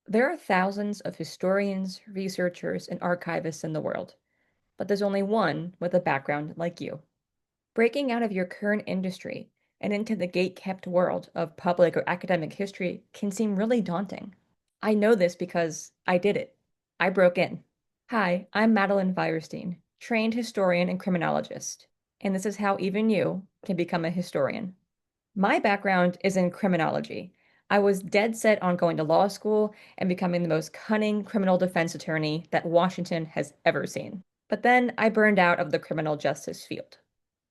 There are thousands of historians, researchers, and archivists in the world, but there's only one with a background like you. Breaking out of your current industry and into the gate-kept world of public or academic history can seem really daunting. I know this because I did it. I broke in. Hi, I'm Madeline Feierstein, trained historian and criminologist, and this is how even you can become a historian. My background is in criminology. I was dead set on going to law school and becoming the most cunning criminal defense attorney that Washington has ever seen. But then I burned out of the criminal justice field.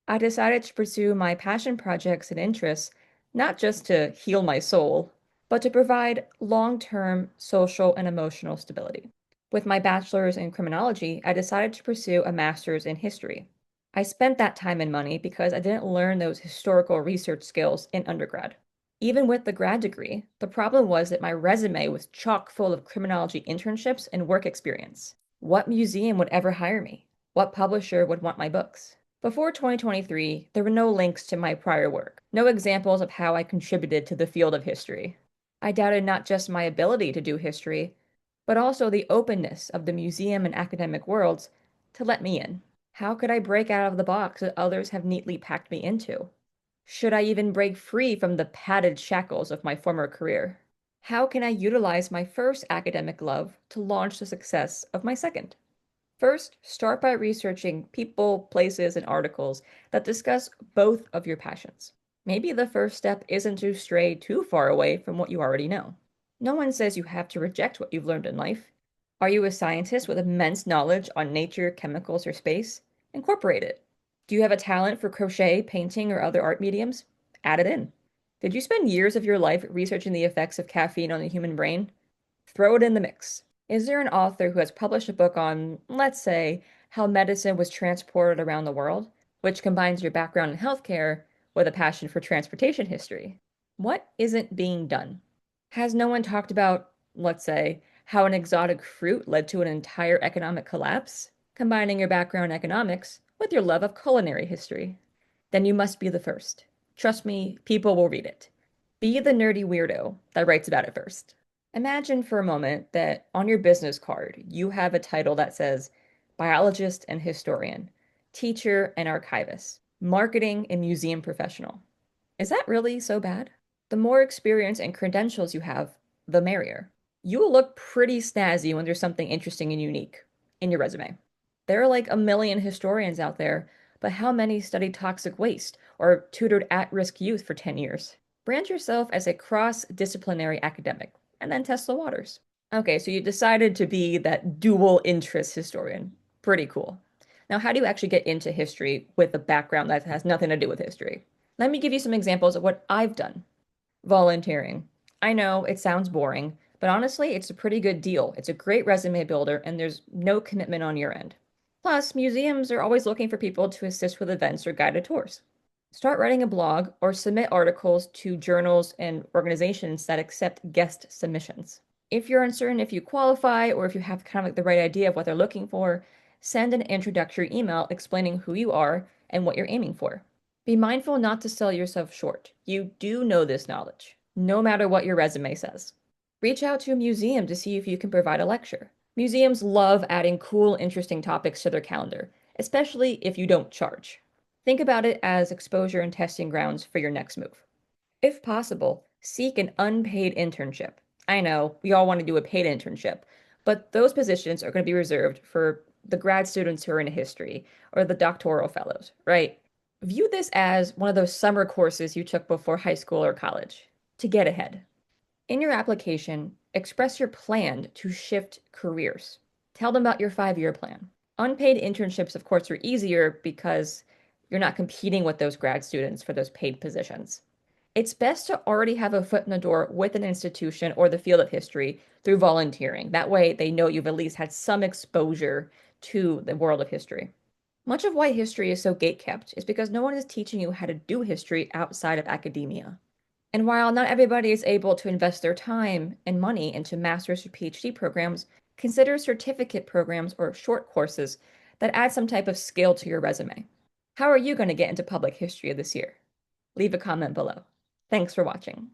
I decided to pursue my passion projects and interests not just to heal my soul, but to provide long-term social and emotional stability. With my bachelor's in criminology, I decided to pursue a master's in history. I spent that time and money because I didn't learn those historical research skills in undergrad. Even with the grad degree, the problem was that my resume was chock full of criminology internships and work experience. What museum would ever hire me? What publisher would want my books? Before 2023, there were no links to my prior work, no examples of how I contributed to the field of history. I doubted not just my ability to do history, but also the openness of the museum and academic worlds to let me in. How could I break out of the box that others have neatly packed me into? Should I even break free from the padded shackles of my former career? How can I utilize my first academic love to launch the success of my second? First, start by researching people, places, and articles that discuss both of your passions. Maybe the first step isn't to stray too far away from what you already know. No one says you have to reject what you've learned in life. Are you a scientist with immense knowledge on nature, chemicals, or space? Incorporate it. Do you have a talent for crochet, painting, or other art mediums? Add it in. Did you spend years of your life researching the effects of caffeine on the human brain? Throw it in the mix. Is there an author who has published a book on, let's say, how medicine was transported around the world, which combines your background in healthcare with a passion for transportation history? What isn't being done? Has no one talked about, let's say, how an exotic fruit led to an entire economic collapse? Combining your background in economics with your love of culinary history. Then you must be the first. Trust me, people will read it. Be the nerdy weirdo that writes about it first. Imagine for a moment that on your business card, you have a title that says biologist and historian, teacher and archivist, marketing and museum professional. Is that really so bad? The more experience and credentials you have, the merrier. You will look pretty snazzy when there's something interesting and unique in your resume. There are like a million historians out there, but how many studied toxic waste or tutored at-risk youth for 10 years? Brand yourself as a cross-disciplinary academic and then test the waters. Okay, so you decided to be that dual interest historian. Pretty cool. Now, how do you actually get into history with a background that has nothing to do with history? Let me give you some examples of what I've done. Volunteering. I know it sounds boring, but honestly, it's a pretty good deal. It's a great resume builder, and there's no commitment on your end. Plus, museums are always looking for people to assist with events or guided tours. Start writing a blog or submit articles to journals and organizations that accept guest submissions. If you're uncertain if you qualify or if you have kind of like the right idea of what they're looking for, send an introductory email explaining who you are and what you're aiming for. Be mindful not to sell yourself short. You do know this knowledge, no matter what your resume says. Reach out to a museum to see if you can provide a lecture. Museums love adding cool, interesting topics to their calendar, especially if you don't charge. Think about it as exposure and testing grounds for your next move. If possible, seek an unpaid internship. I know we all want to do a paid internship, but those positions are going to be reserved for the grad students who are in history or the doctoral fellows, right? View this as one of those summer courses you took before high school or college to get ahead. In your application, express your plan to shift careers. Tell them about your 5-year plan. Unpaid internships, of course, are easier because you're not competing with those grad students for those paid positions. It's best to already have a foot in the door with an institution or the field of history through volunteering. That way, they know you've at least had some exposure to the world of history. Much of why history is so gatekept is because no one is teaching you how to do history outside of academia. And while not everybody is able to invest their time and money into master's or PhD programs, consider certificate programs or short courses that add some type of skill to your resume. How are you going to get into public history this year? Leave a comment below. Thanks for watching.